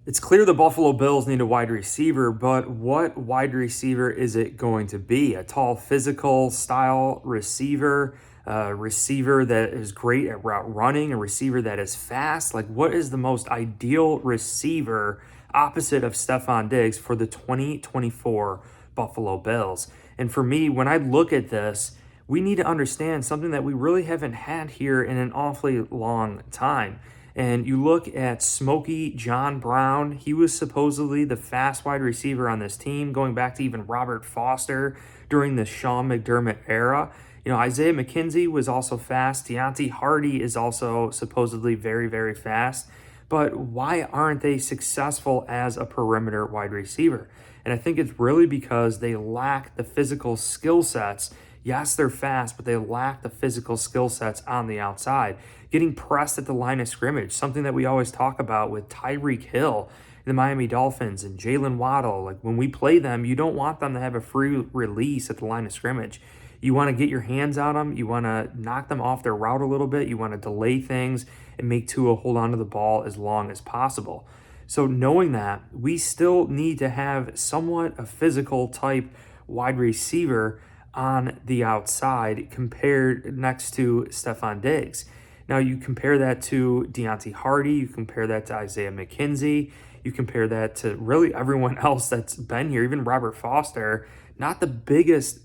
It's clear the Buffalo Bills need a wide receiver, but what wide receiver is it going to be? A tall, physical style receiver, a receiver that is great at route running, a receiver that is fast? Like, what is the most ideal receiver opposite of Stephon Diggs for the 2024 Buffalo Bills? And for me, when I look at this, we need to understand something that we really haven't had here in an awfully long time. And you look at Smokey John Brown, he was supposedly the fast wide receiver on this team, going back to even Robert Foster during the Sean McDermott era. Isaiah McKenzie was also fast. Deontay Hardy is also supposedly very, very fast. But why aren't they successful as a perimeter wide receiver? And I think it's really because they lack the physical skill sets. Yes, they're fast, but they lack the physical skill sets on the outside. Getting pressed at the line of scrimmage, something that we always talk about with Tyreek Hill, the Miami Dolphins, and Jalen Waddle. Like, when we play them, you don't want them to have a free release at the line of scrimmage. You want to get your hands on them. You want to knock them off their route a little bit. You want to delay things and make Tua hold on to the ball as long as possible. So knowing that, we still need to have somewhat a physical type wide receiver on the outside compared next to Stephon Diggs. Now you compare that to Deontay Hardy, you compare that to Isaiah McKenzie, you compare that to really everyone else that's been here, even Robert Foster, not the biggest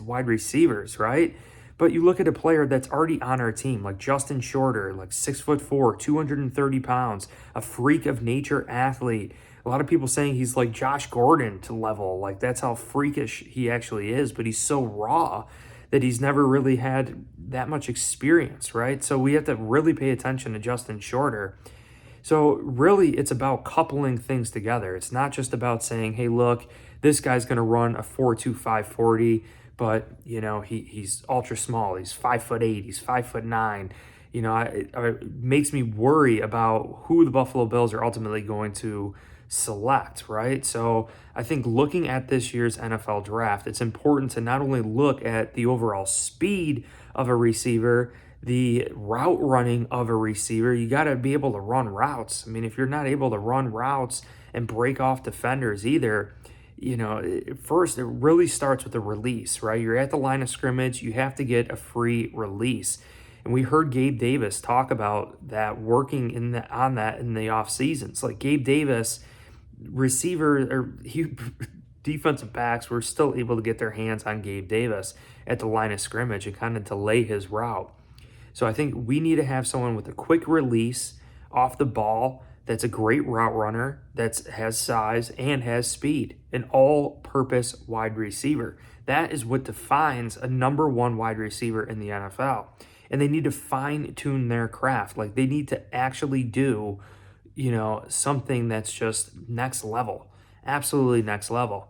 wide receivers, right? But you look at a player that's already on our team, like Justin Shorter, like 6'4", 230 pounds, a freak of nature athlete. A lot of people saying he's like Josh Gordon to level. Like, that's how freakish he actually is, but he's so raw that he's never really had that much experience, right? So we have to really pay attention to Justin Shorter. So really, it's about coupling things together. It's not just about saying, hey, look, this guy's going to run a 4.25 40, but, he's ultra small. He's 5'8", he's 5'9". It makes me worry about who the Buffalo Bills are ultimately going to select, right? So I think looking at this year's NFL draft, it's important to not only look at the overall speed of a receiver, the route running of a receiver. You got to be able to run routes. I mean, if you're not able to run routes and break off defenders either, first it really starts with the release, right? You're at the line of scrimmage, you have to get a free release. And we heard Gabe Davis talk about that, working on that in the off seasons. Like, Gabe Davis, defensive backs were still able to get their hands on Gabe Davis at the line of scrimmage and kind of delay his route. So I think we need to have someone with a quick release off the ball that's a great route runner, that has size and has speed, an all-purpose wide receiver. That is what defines a number one wide receiver in the NFL. And they need to fine-tune their craft. Like, they need to actually do, something that's just next level, absolutely next level.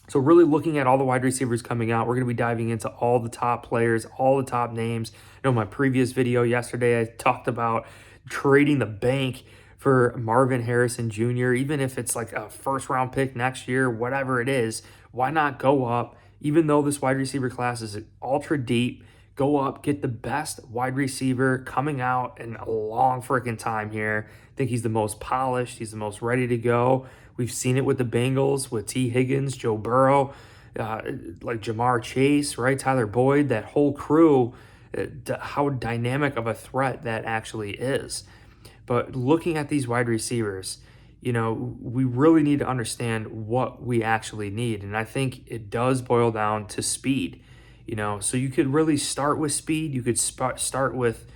So really looking at all the wide receivers coming out, we're going to be diving into all the top players, all the top names. My previous video yesterday, I talked about trading the bank for Marvin Harrison Jr., even if it's like a first-round pick next year, whatever it is. Why not go up, even though this wide receiver class is ultra deep, go up, get the best wide receiver coming out in a long freaking time here. I think he's the most polished. He's the most ready to go. We've seen it with the Bengals, with T. Higgins, Joe Burrow, like Jamar Chase, right? Tyler Boyd, that whole crew, how dynamic of a threat that actually is. But looking at these wide receivers, we really need to understand what we actually need. And I think it does boil down to speed. So you could really start with speed. You could start with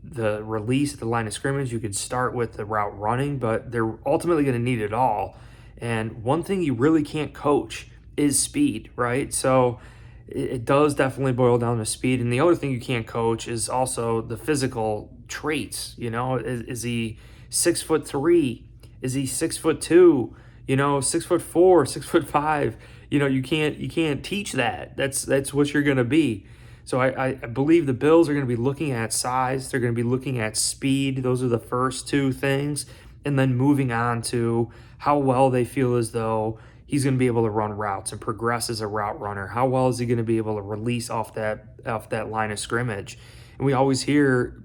the release at the line of scrimmage. You could start with the route running, but they're ultimately going to need it all. And one thing you really can't coach is speed, right? So it does definitely boil down to speed. And the other thing you can't coach is also the physical traits. Is he 6'3"? Is he 6'2"? 6'4", 6'5". You can't teach that. That's what you're gonna be. So I believe the Bills are gonna be looking at size. They're gonna be looking at speed. Those are the first two things, and then moving on to how well they feel as though he's going to be able to run routes and progress as a route runner. How well is he going to be able to release off that line of scrimmage? And we always hear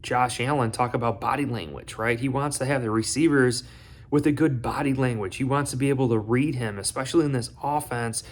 Josh Allen talk about body language, right? He wants to have the receivers with a good body language. He wants to be able to read him, especially in this offense,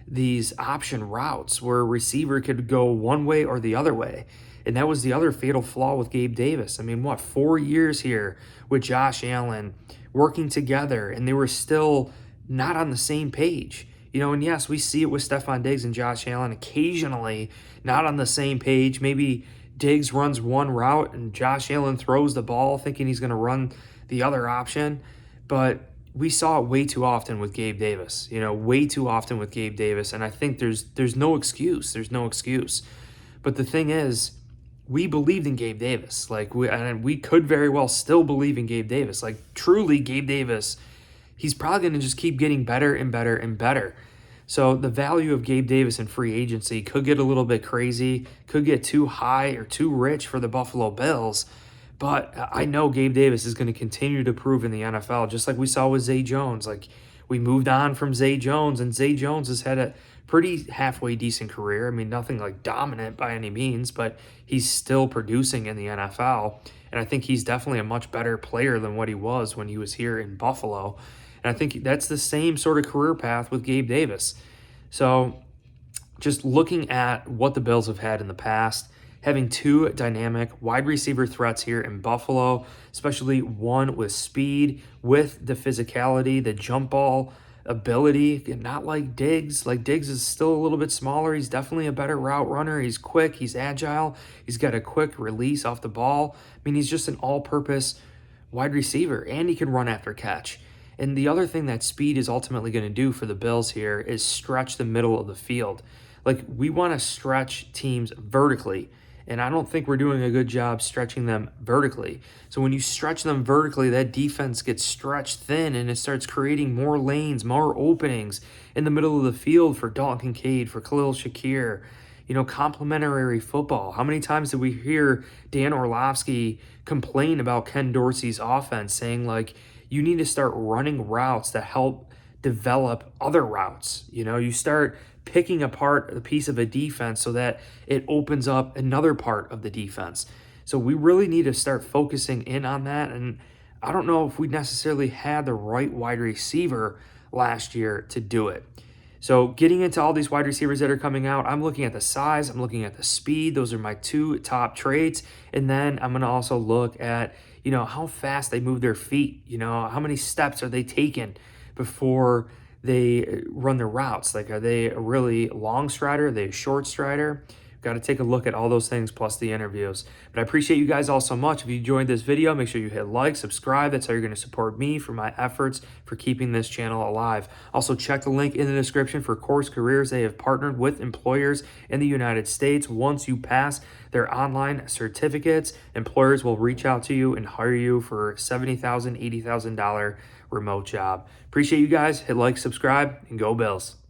these option routes where a receiver could go one way or the other way. And that was the other fatal flaw with Gabe Davis. I mean, what, 4 years here with Josh Allen working together, and they were still not on the same page. And yes, we see it with Stephon Diggs and Josh Allen occasionally not on the same page. Maybe Diggs runs one route and Josh Allen throws the ball thinking he's going to run the other option. But we saw it way too often with Gabe Davis, way too often with Gabe Davis. And I think there's no excuse. There's no excuse. But the thing is, we believed in Gabe Davis. And we could very well still believe in Gabe Davis. Truly, Gabe Davis, he's probably going to just keep getting better and better and better. So the value of Gabe Davis in free agency could get a little bit crazy, could get too high or too rich for the Buffalo Bills. But I know Gabe Davis is going to continue to prove in the NFL, just like we saw with Zay Jones. We moved on from Zay Jones, and Zay Jones has had a pretty halfway decent career. I mean, nothing dominant by any means, but he's still producing in the NFL. And I think he's definitely a much better player than what he was when he was here in Buffalo. And I think that's the same sort of career path with Gabe Davis. So just looking at what the Bills have had in the past, having two dynamic wide receiver threats here in Buffalo, especially one with speed, with the physicality, the jump ball ability, not like Diggs. Diggs is still a little bit smaller. He's definitely a better route runner. He's quick. He's agile. He's got a quick release off the ball. I mean, he's just an all-purpose wide receiver, and he can run after catch. And the other thing that speed is ultimately going to do for the Bills here is stretch the middle of the field. We want to stretch teams vertically, and I don't think we're doing a good job stretching them vertically. So when you stretch them vertically, that defense gets stretched thin, and it starts creating more lanes, more openings in the middle of the field for Dalton Kincaid, for Khalil Shakir. Complimentary football. How many times did we hear Dan Orlovsky complain about Ken Dorsey's offense, saying you need to start running routes that help develop other routes. You start picking apart a piece of a defense so that it opens up another part of the defense. So we really need to start focusing in on that. And I don't know if we necessarily had the right wide receiver last year to do it. So getting into all these wide receivers that are coming out, I'm looking at the size, I'm looking at the speed. Those are my two top traits. And then I'm going to also look at, how fast they move their feet. How many steps are they taking before they run their routes? Are they a really long strider? Are they a short strider? Got to take a look at all those things plus the interviews. But I appreciate you guys all so much. If you enjoyed this video, make sure you hit like, subscribe. That's how you're going to support me for my efforts for keeping this channel alive. Also, check the link in the description for Course Careers. They have partnered with employers in the United States. Once you pass their online certificates, employers will reach out to you and hire you for $70,000, $80,000 remote job. Appreciate you guys. Hit like, subscribe, and go Bills.